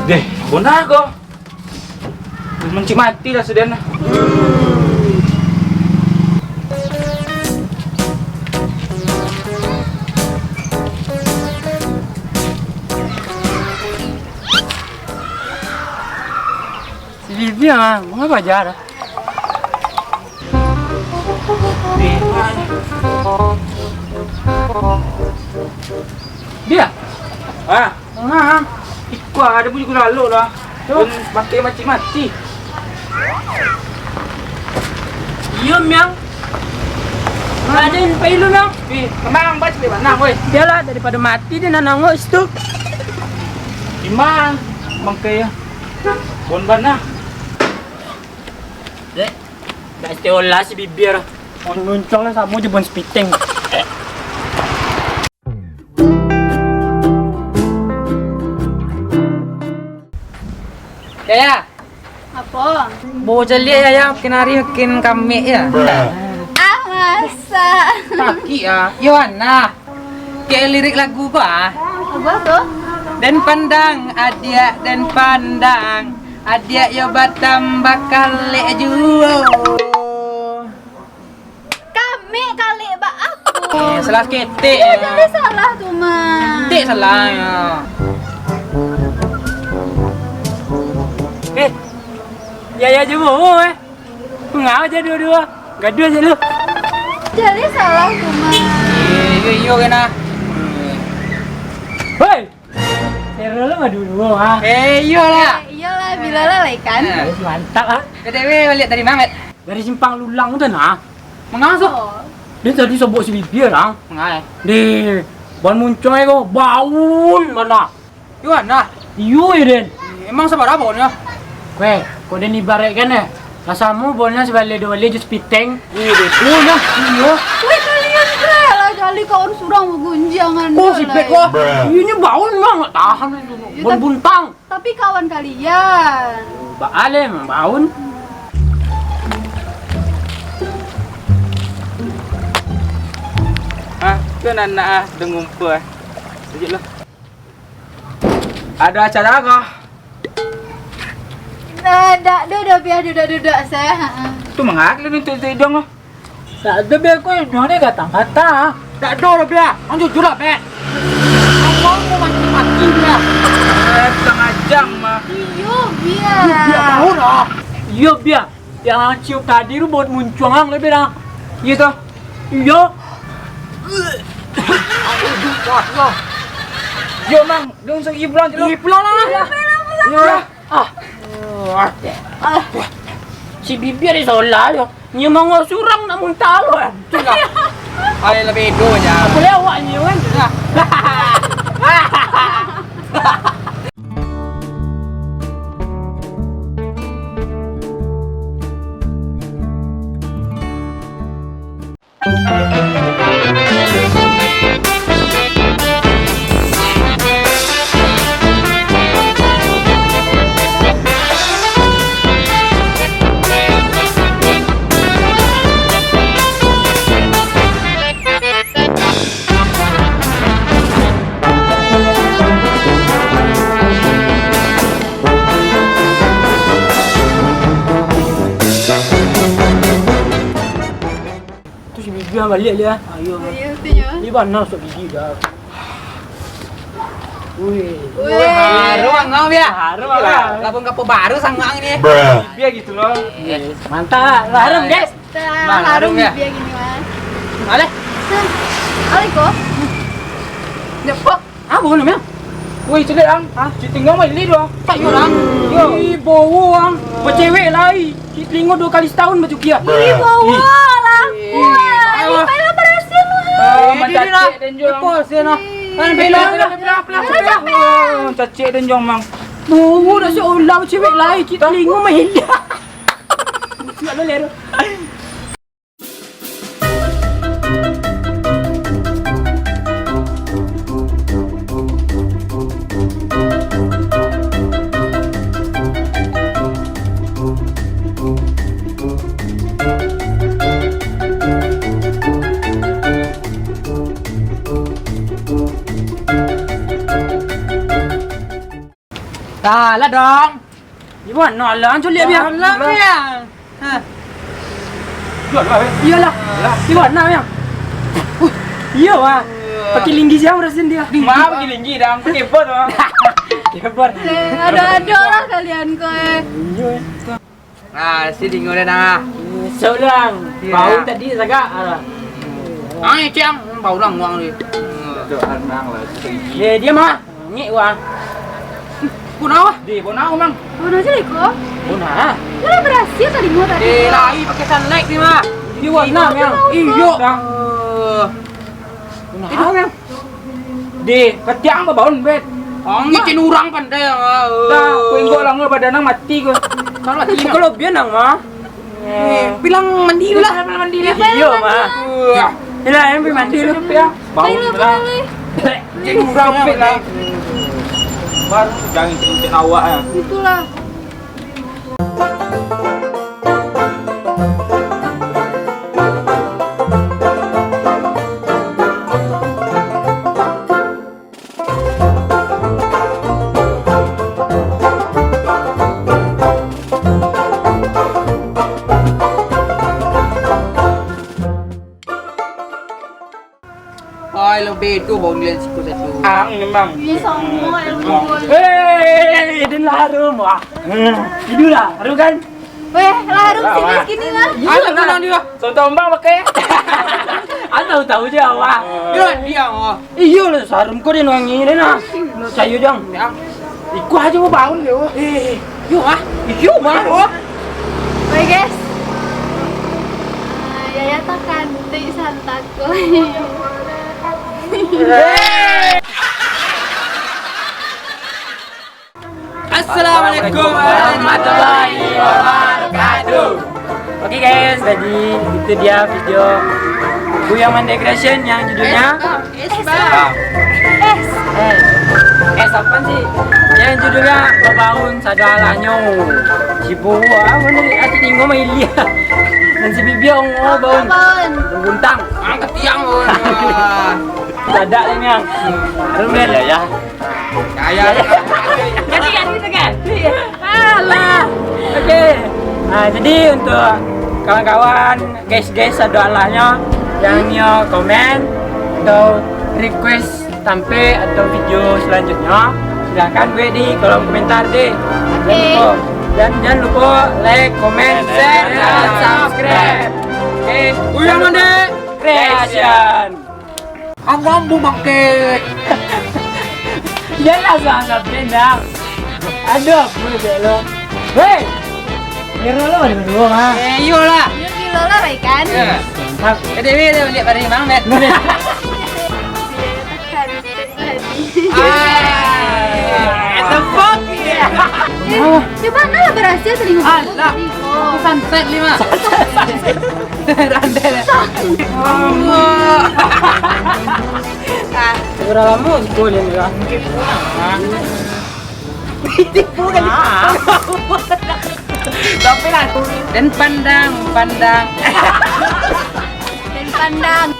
Deh, bonago. Mencik mati lah sudah. Si Bibi ah, mau belajar. Dia? Ah, ikut ada bunyi lalu lah. Pun pakai mati-mati. Iya, Miang. Ngadain pailu, Miang. Kemang baca di mana, woi? Dia lah daripada mati dia nanangok situ. Di mana? Bangkai ya. Bon bana. Dek, dah seolah si bibir. Mau nuncong lah sama je bon spitting. Kaya, Apa? bawa jeli ya, kenari makin kami ya. Ah, masa? Taki ya, Yohana. Kayak lirik lagu ba? Apa tuh? Dan pandang, adia dan pandang, adia yo batam bakal juo. Kami kali bak aku. Salah ketik Iya, ya. jadi salah tuh, mah. Ketik salah ya. Ya je mau Ngau aja dua-dua. Gaduh aja lu. Jadi salah tuh, mah. Yo kena. Hei. Seru lu mah dua-dua. Yo lah. Iyalah, bila lalai kan. Mantap ah. KTW balik dari Mamet. Dari simpang lulang tu nah. Mengasuh. Oh. Dia tadi sobok si bibir lah. Mengai. Di ban muncul ko baun mana. Yohana. Iyo ya Den. Emang sabar apa ya? Weh, kau den ibaratkan rasamu bolnya sebalik dua lagi spiteng. Oh nah, iyo. Wih, kalian rela kali kawan surang gunjangan. Oh si pet wah. Ini baun mah nggak tahan itu. Ya, Bon buntang. Tapi kawan kalian. Baale baun. Itu anak dengumpul. Sekejap lah. Ada acara kah? Dah, biar duduk saya. Tu mengak lu tu dong. Tak ada biar kau yang ni kata-kata. Tak ada dah biar. Ang jujur lah, Pet. Abang mau mati-mati dia. Setengah jam mah. Iyo, biar. Biar tahu dah. Iya biar. Yang cium tadi tu buat muncul hang lebih dah. Iya toh. Iya. Yo mang, dong segi pulang je. Pulang lah. Ya. Si bibir ni solah yo. Ni mga surang nak muntah lo. Itulah. Ada lebih dua aja. Boleh awak ni kan. Tu si bibir balik dia. Ayo. Iya, tuh. Ni mana sok gigi dah. Wih. Harum ngau ya. Harum lah. Lapung kapal baru sangang ini. Biar gitu loh. Mantap. Harum guys. Bang, harum ya? Biar gini, Mas. Ale. Aliko. Depok. Ah, boleh meh. Woi, celik ang. Citing ngau mai li doh. Tak yo lang. Yo, bawa ang. Bercewek lai. Telinga 2 kali setahun baju kia. Ih, bawa lah. Wah, ayo. ini pengen berhasil lu. Mencacik dan jong. Depok sih no. Kan Bela, bela. cacik dan jong mang. Bawa dah seolah bercewek lai. Telinga mah hilang. Tak boleh tu. Salah dong. Gimana lah? Anjol lihat biar. Salah yang. Jual lah, weh. Iyalah. Gimana yang? Iya wah. Pakai linggi siapa rasin dia? Mau pakai linggi dong, pakai bot dong. Kebar. Ada-ada lah kalian kowe. Iya. Nah, si dingo dah nah. Seorang. Iya. Bau tadi saga. Ai ceng, bau lang ngoang đi. Jualan mang lah. Dia mah. Ngek wah. Kunau? Di bonau mang. Mana sih kok? Bona. Mana berhasil tadi gua tadi? Lagi pakai sunlight ni mah. Dia warna yang. Iyo. Bona yang. Di ketiang apa baun bet? Ngicin orang pandai. Dah, kuinggo lang nga badanang mati ko. Kalau Tapi kalau biar nang mah. bilang mandi lah, mandi lah. Iya mah. Ila yang pergi mandi lu. Bau Ayo lah. boleh. Orang fit lah. Baru jangan incin awak ya. Itulah. Oi, lebih tu bau dia siku satu. Ang memang. Ini semua ilmu gua. Hei, din larum wah. Itulah, harum kan? Weh, larum sini lah. Ada mana dia? Contoh mbak pakai. Aku tahu je wah. Dia oh. Iya lah, sarum kau dia wangi ni nah. Cayu jang. Iku aja mau bangun dia. Yo ah. Iyo mah. Weh guys. Yaya tak kanti santaku. Assalamualaikum Warahmatullahi wabarakatuh. Oke guys, tadi itu dia video Buyang Mandegration yang judulnya apa sih? Yang judulnya Babaun Sadalanyo. Si Buah mana ni ati tinggo mailia. Dan si Bibiong baun. Apaan? Buntang. Angkat tiang. Dadak ni yang. Rumel ya. Kaya. Ganti gitu kan? Alah. Oke. Nah, jadi untuk kawan-kawan, guys ada alahnya yang nyo komen atau request sampai atau video selanjutnya silahkan gue di kolom komentar deh. Jangan lupa like, comment, share, dan subscribe. Oke, Buyang Mande Creation. Ambu bangke. Jangan sangat benar. Aduh, boleh lo. Hei, kira lo di dua mah. Iyo lah. Yuk kilo lah kan? Mantap. Dewi dia pada bang net. The fuck Coba lah berhasil tadi gua. Alah. Sunset 5. Randel. Allah. Berapa lama sekolah ni lah? Tipu kan. Tapi lah. Dan pandang. Dan pandang.